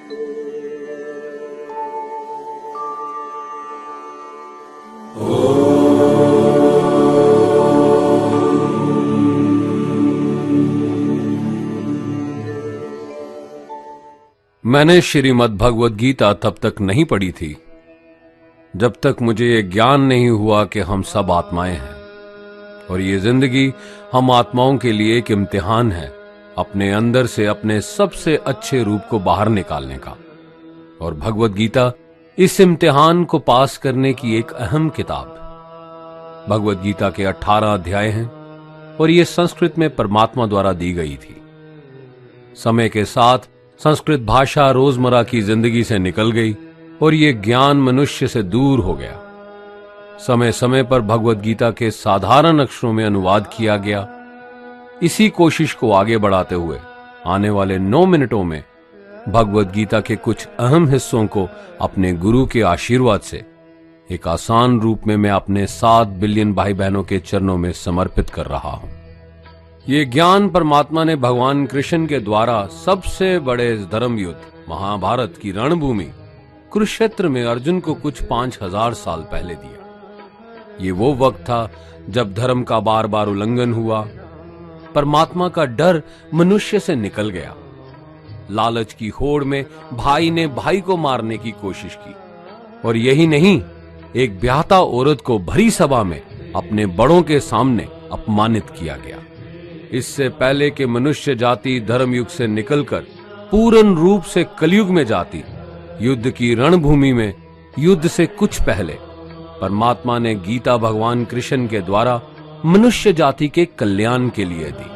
मैंने श्रीमद् भगवद गीता तब तक नहीं पढ़ी थी जब तक मुझे ये ज्ञान नहीं हुआ कि हम सब आत्माएं हैं और ये जिंदगी हम आत्माओं के लिए एक इम्तिहान है अपने अंदर से अपने सबसे अच्छे रूप को बाहर निकालने का। और भगवद गीता इस इम्तिहान को पास करने की एक अहम किताब। भगवद गीता के 18 अध्याय हैं और ये संस्कृत में परमात्मा द्वारा दी गई थी। समय के साथ संस्कृत भाषा रोजमर्रा की जिंदगी से निकल गई और ये ज्ञान मनुष्य से दूर हो गया। समय समय पर भगवद गीता के साधारण अक्षरों में अनुवाद किया गया। इसी कोशिश को आगे बढ़ाते हुए आने वाले 9 मिनटों में भगवद गीता के कुछ अहम हिस्सों को अपने गुरु के आशीर्वाद से एक आसान रूप में मैं अपने 7 बिलियन भाई बहनों के चरणों में समर्पित कर रहा हूं। ये ज्ञान परमात्मा ने भगवान कृष्ण के द्वारा सबसे बड़े धर्म युद्ध महाभारत की रणभूमि कुरुक्षेत्र में अर्जुन को कुछ 5000 साल पहले दिया। ये वो वक्त था जब धर्म का बार बार उल्लंघन हुआ। परमात्मा का डर मनुष्य से निकल गया। लालच की होड़ में भाई ने भाई को मारने की कोशिश की और यही नहीं, एक ब्याहता औरत को भरी सभा में अपने बड़ों के सामने अपमानित किया गया। इससे पहले कि मनुष्य जाति धर्म युग से निकलकर पूर्ण रूप से कलयुग में जाती, युद्ध की रणभूमि में युद्ध से कुछ पहले परमात्मा ने गीता भगवान कृष्ण के द्वारा मनुष्य जाति के कल्याण के लिए दी।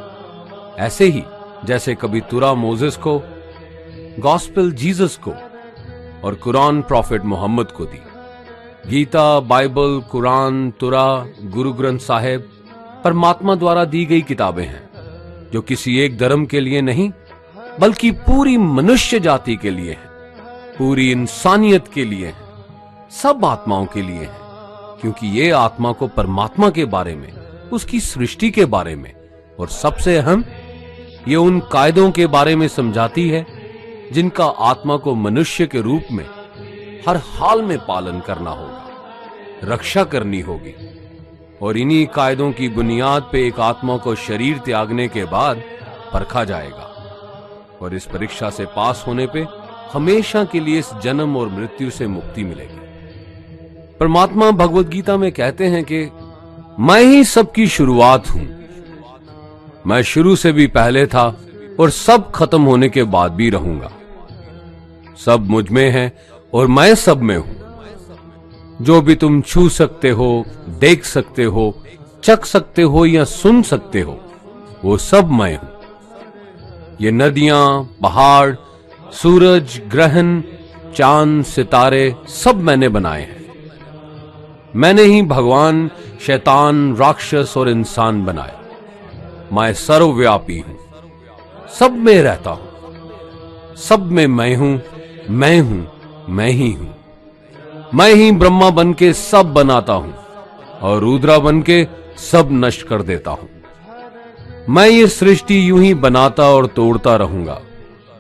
ऐसे ही जैसे कभी तुरा मोसेस को, गॉस्पेल जीसस को और कुरान प्रॉफिट मोहम्मद को दी। गीता, बाइबल, कुरान, तुरा, गुरु ग्रंथ साहिब परमात्मा द्वारा दी गई किताबें हैं जो किसी एक धर्म के लिए नहीं बल्कि पूरी मनुष्य जाति के लिए हैं, पूरी इंसानियत के लिए हैं, सब आत्माओं के लिए हैं, क्योंकि ये आत्मा को परमात्मा के बारे में, उसकी सृष्टि के बारे में और सबसे अहम ये उन कायदों के बारे में समझाती है जिनका आत्मा को मनुष्य के रूप में हर हाल में पालन करना होगा, रक्षा करनी होगी। और इन्हीं कायदों की बुनियाद पे एक आत्मा को शरीर त्यागने के बाद परखा जाएगा और इस परीक्षा से पास होने पे हमेशा के लिए इस जन्म और मृत्यु से मुक्ति मिलेगी। परमात्मा भगवद गीता में कहते हैं कि मैं ही सबकी शुरुआत हूं, मैं शुरू से भी पहले था और सब खत्म होने के बाद भी रहूंगा। सब मुझ में है और मैं सब में हूं। जो भी तुम छू सकते हो, देख सकते हो, चख सकते हो या सुन सकते हो, वो सब मैं हूं। ये नदियां, पहाड़, सूरज, ग्रहण, चांद, सितारे सब मैंने बनाए हैं। मैंने ही भगवान, शैतान, राक्षस और इंसान बनाए। मैं सर्वव्यापी हूं, सब में रहता हूं, सब में मैं हूं, मैं ही हूं। मैं ही ब्रह्मा बन के सब बनाता हूं और रुद्रा बन के सब नष्ट कर देता हूं। मैं ये सृष्टि यूं ही बनाता और तोड़ता रहूंगा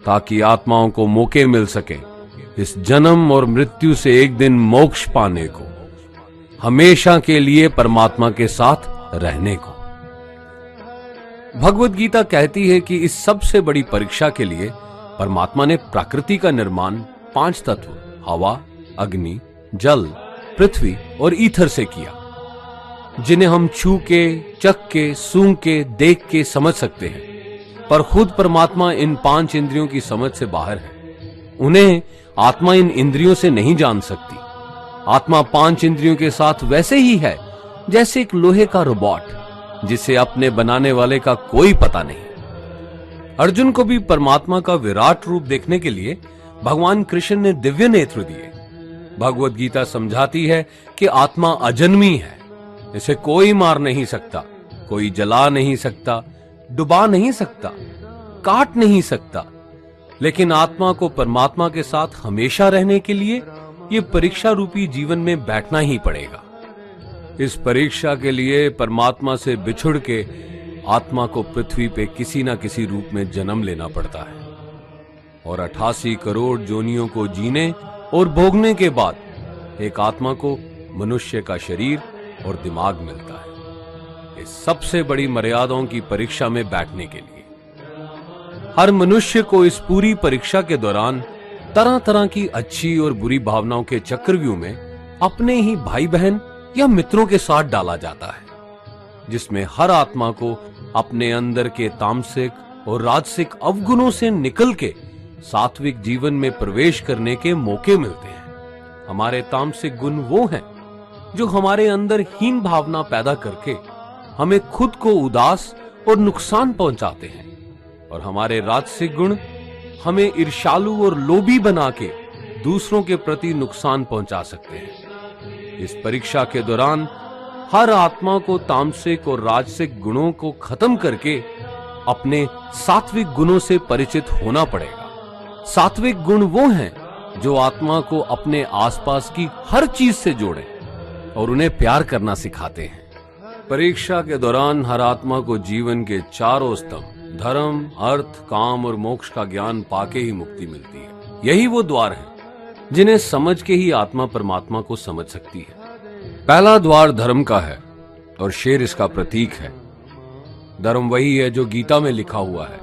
ताकि आत्माओं को मौके मिल सके इस जन्म और मृत्यु से एक दिन मोक्ष पाने को, हमेशा के लिए परमात्मा के साथ रहने को। भगवद गीता कहती है कि इस सबसे बड़ी परीक्षा के लिए परमात्मा ने प्रकृति का निर्माण 5 तत्व हवा, अग्नि, जल, पृथ्वी और ईथर से किया, जिन्हें हम छू के, चख के, सूंघ के, देख के समझ सकते हैं। पर खुद परमात्मा इन 5 इंद्रियों की समझ से बाहर है। उन्हें आत्मा इन इंद्रियों से नहीं जान सकती। आत्मा 5 इंद्रियों के साथ वैसे ही है जैसे एक लोहे का रोबोट जिसे अपने बनाने वाले का कोई पता नहीं। अर्जुन को भी परमात्मा का विराट रूप देखने के लिए भगवान कृष्ण ने दिव्य नेत्र दिए। भगवद गीता समझाती है कि आत्मा अजन्मी है, इसे कोई मार नहीं सकता, कोई जला नहीं सकता, डुबा नहीं सकता, काट नहीं सकता। लेकिन आत्मा को परमात्मा के साथ हमेशा रहने के लिए ये परीक्षा रूपी जीवन में बैठना ही पड़ेगा। इस परीक्षा के लिए परमात्मा से बिछुड़ के आत्मा को पृथ्वी पे किसी ना किसी रूप में जन्म लेना पड़ता है। और 88 करोड़ जोनियों को जीने और भोगने के बाद एक आत्मा को मनुष्य का शरीर और दिमाग मिलता है, इस सबसे बड़ी मर्यादाओं की परीक्षा में बैठने के लिए। हर मनुष्य को इस पूरी परीक्षा के दौरान तरह तरह की अच्छी और बुरी भावनाओं के चक्रव्यूह में अपने ही भाई बहन या मित्रों के साथ डाला जाता है, जिसमें हर आत्मा को अपने अंदर के तामसिक और राजसिक अवगुणों से निकल के सात्विक जीवन में प्रवेश करने के मौके मिलते हैं। हमारे तामसिक गुण वो हैं जो हमारे अंदर हीन भावना पैदा करके हमें खुद को उदास और नुकसान पहुंचाते हैं, और हमारे राजसिक गुण हमें ईर्ष्यालु और लोभी बना के दूसरों के प्रति नुकसान पहुंचा सकते हैं। इस परीक्षा के दौरान हर आत्मा को तामसिक और राजसिक गुणों को खत्म करके अपने सात्विक गुणों से परिचित होना पड़ेगा। सात्विक गुण वो हैं जो आत्मा को अपने आसपास की हर चीज से जोड़े और उन्हें प्यार करना सिखाते हैं। परीक्षा के दौरान हर आत्मा को जीवन के चारों स्तंभ धर्म, अर्थ, काम और मोक्ष का ज्ञान पाके ही मुक्ति मिलती है। यही वो द्वार हैं जिन्हें समझ के ही आत्मा परमात्मा को समझ सकती है। पहला द्वार धर्म का है और शेर इसका प्रतीक है। धर्म वही है जो गीता में लिखा हुआ है,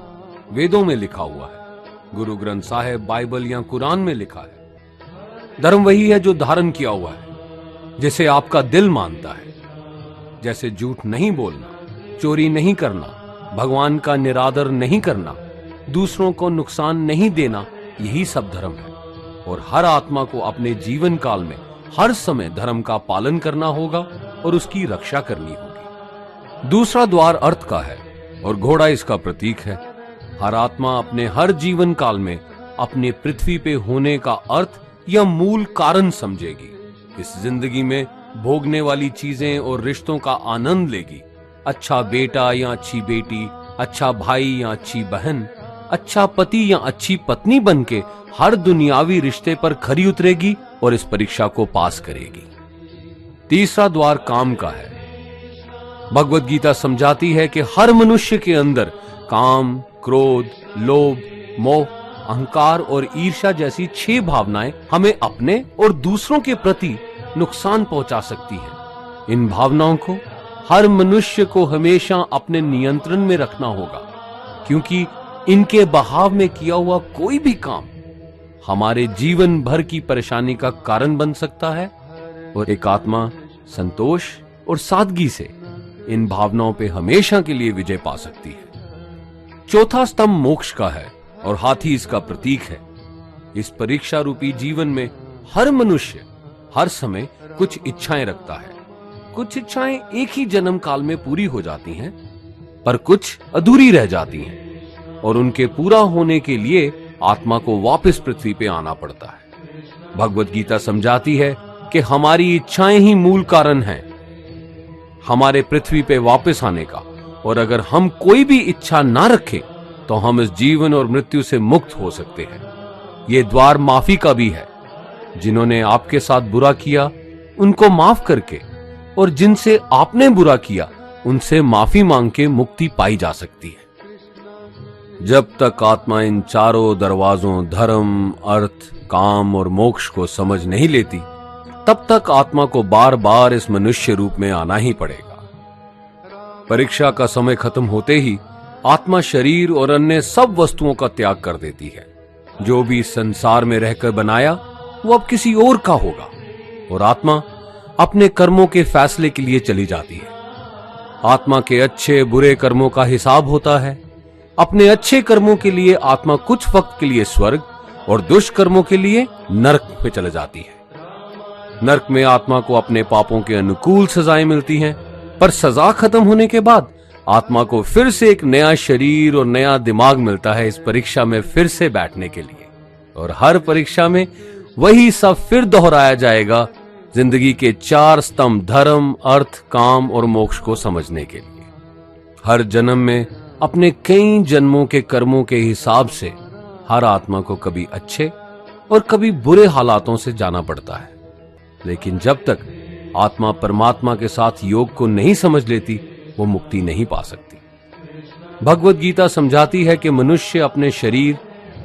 वेदों में लिखा हुआ है, गुरु ग्रंथ साहिब, बाइबल या कुरान में लिखा है। धर्म वही है जो धारण किया हुआ है, जिसे आपका दिल मानता है, जैसे झूठ नहीं बोलना, चोरी नहीं करना, भगवान का निरादर नहीं करना, दूसरों को नुकसान नहीं देना, यही सब धर्म है। और हर आत्मा को अपने जीवन काल में हर समय धर्म का पालन करना होगा और उसकी रक्षा करनी होगी। दूसरा द्वार अर्थ का है और घोड़ा इसका प्रतीक है। हर आत्मा अपने हर जीवन काल में अपने पृथ्वी पे होने का अर्थ या मूल कारण समझेगी। इस जिंदगी में भोगने वाली चीजें और रिश्तों का आनंद लेगी। अच्छा बेटा या अच्छी बेटी, अच्छा भाई या अच्छी बहन, अच्छा पति या अच्छी पत्नी बनके हर दुनियावी रिश्ते पर खरी उतरेगी और इस परीक्षा को पास करेगी। तीसरा द्वार काम का है। भगवत गीता समझाती है कि हर मनुष्य के अंदर काम, क्रोध, लोभ, मोह, अहंकार और ईर्ष्या जैसी 6 भावनाएं हमें अपने और दूसरों के प्रति नुकसान पहुंचा सकती हैं। इन भावनाओं को हर मनुष्य को हमेशा अपने नियंत्रण में रखना होगा, क्योंकि इनके बहाव में किया हुआ कोई भी काम हमारे जीवन भर की परेशानी का कारण बन सकता है। और एक आत्मा संतोष और सादगी से इन भावनाओं पे हमेशा के लिए विजय पा सकती है। चौथा स्तंभ मोक्ष का है और हाथी इसका प्रतीक है। इस परीक्षा रूपी जीवन में हर मनुष्य हर समय कुछ इच्छाएं रखता है। कुछ इच्छाएं एक ही जन्म काल में पूरी हो जाती हैं, पर कुछ अधूरी रह जाती हैं और उनके पूरा होने के लिए आत्मा को वापस पृथ्वी पे आना पड़ता है। भगवत गीता समझाती है कि हमारी इच्छाएं ही मूल कारण हैं हमारे पृथ्वी पे वापस आने का, और अगर हम कोई भी इच्छा ना रखें तो हम इस जीवन और मृत्यु से मुक्त हो सकते हैं। ये द्वार माफी का भी है। जिन्होंने आपके साथ बुरा किया उनको माफ करके, और जिनसे आपने बुरा किया उनसे माफी मांग के मुक्ति पाई जा सकती है। जब तक आत्मा इन चारों दरवाजों धर्म, अर्थ, काम और मोक्ष को समझ नहीं लेती, तब तक आत्मा को बार बार इस मनुष्य रूप में आना ही पड़ेगा। परीक्षा का समय खत्म होते ही आत्मा शरीर और अन्य सब वस्तुओं का त्याग कर देती है। जो भी संसार में रहकर बनाया वो अब किसी और का होगा, और आत्मा अपने कर्मों के फैसले के लिए चली जाती है। आत्मा के अच्छे बुरे कर्मों का हिसाब होता है। अपने अच्छे कर्मों के लिए आत्मा कुछ वक्त के लिए स्वर्ग और दुष्कर्मों के लिए नरक में चले जाती है। नरक में आत्मा को अपने पापों के अनुकूल सजाएं मिलती हैं, पर सजा खत्म होने के बाद आत्मा को फिर से एक नया शरीर और नया दिमाग मिलता है इस परीक्षा में फिर से बैठने के लिए। और हर परीक्षा में वही सब फिर दोहराया जाएगा, जिंदगी के 4 स्तंभ धर्म, अर्थ, काम और मोक्ष को समझने के लिए। हर जन्म में अपने कई जन्मों के कर्मों के हिसाब से हर आत्मा को कभी अच्छे और कभी बुरे हालातों से जाना पड़ता है। लेकिन जब तक आत्मा परमात्मा के साथ योग को नहीं समझ लेती, वो मुक्ति नहीं पा सकती। भगवत गीता समझाती है कि मनुष्य अपने शरीर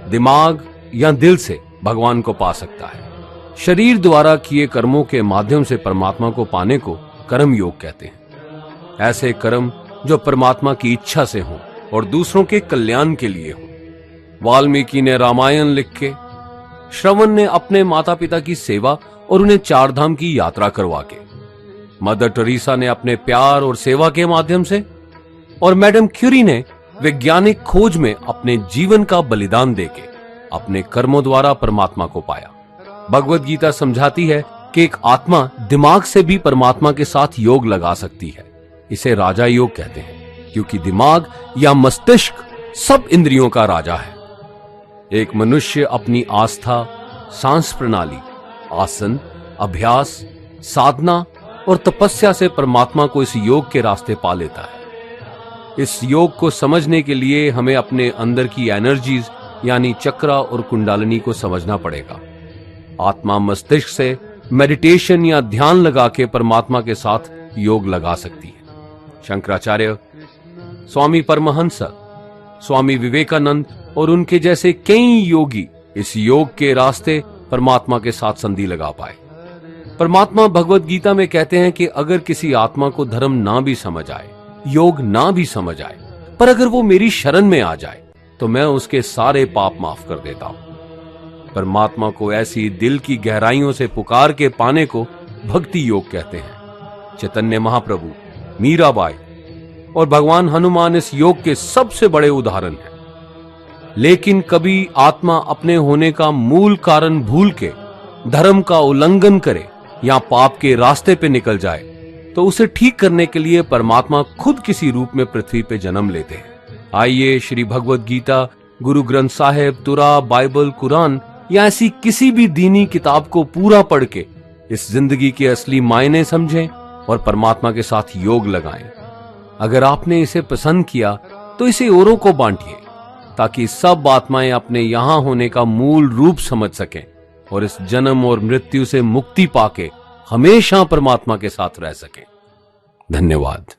दिमाग या दिल से भगवान को पा सकता है। शरीर द्वारा किए कर्मों के माध्यम से परमात्मा को पाने को कर्म योग कहते हैं। ऐसे कर्म जो परमात्मा की इच्छा से हों और दूसरों के कल्याण के लिए हों। वाल्मीकि ने रामायण लिख के, श्रवण ने अपने माता पिता की सेवा और उन्हें चार धाम की यात्रा करवा के, मदर टेरेसा ने अपने प्यार और सेवा के माध्यम से, और मैडम क्यूरी ने वैज्ञानिक खोज में अपने जीवन का बलिदान देके अपने कर्मों द्वारा परमात्मा को पाया। भगवत गीता समझाती है कि एक आत्मा दिमाग से भी परमात्मा के साथ योग लगा सकती है। इसे राजा योग कहते हैं, क्योंकि दिमाग या मस्तिष्क सब इंद्रियों का राजा है। एक मनुष्य अपनी आस्था, सांस प्रणाली, आसन, अभ्यास, साधना और तपस्या से परमात्मा को इस योग के रास्ते पा लेता है। इस योग को समझने के लिए हमें अपने अंदर की एनर्जीज यानी चक्रा और कुंडलिनी को समझना पड़ेगा। आत्मा मस्तिष्क से मेडिटेशन या ध्यान लगा के परमात्मा के साथ योग लगा सकती है। शंकराचार्य, स्वामी परमहंस, स्वामी विवेकानंद और उनके जैसे कई योगी इस योग के रास्ते परमात्मा के साथ संधि लगा पाए। परमात्मा भगवत गीता में कहते हैं कि अगर किसी आत्मा को धर्म ना भी समझ आए, योग ना भी समझ आए, पर अगर वो मेरी शरण में आ जाए तो मैं उसके सारे पाप माफ कर देता हूं। परमात्मा को ऐसी दिल की गहराइयों से पुकार के पाने को भक्ति योग कहते हैं। चैतन्य महाप्रभु, मीराबाई और भगवान हनुमान इस योग के सबसे बड़े उदाहरण हैं। लेकिन कभी आत्मा अपने होने का मूल कारण भूल के धर्म का उल्लंघन करे या पाप के रास्ते पे निकल जाए तो उसे ठीक करने के लिए परमात्मा खुद किसी रूप में पृथ्वी पे जन्म लेते हैं। आइए श्री भगवत गीता, गुरु ग्रंथ साहिब, तुरा, बाइबल, कुरान या ऐसी किसी भी दीनी किताब को पूरा पढ़ के इस जिंदगी के असली मायने समझें और परमात्मा के साथ योग लगाएं। अगर आपने इसे पसंद किया तो इसे औरों को बांटिए, ताकि सब आत्माएं अपने यहां होने का मूल रूप समझ सकें और इस जन्म और मृत्यु से मुक्ति पाके हमेशा परमात्मा के साथ रह सकें। धन्यवाद।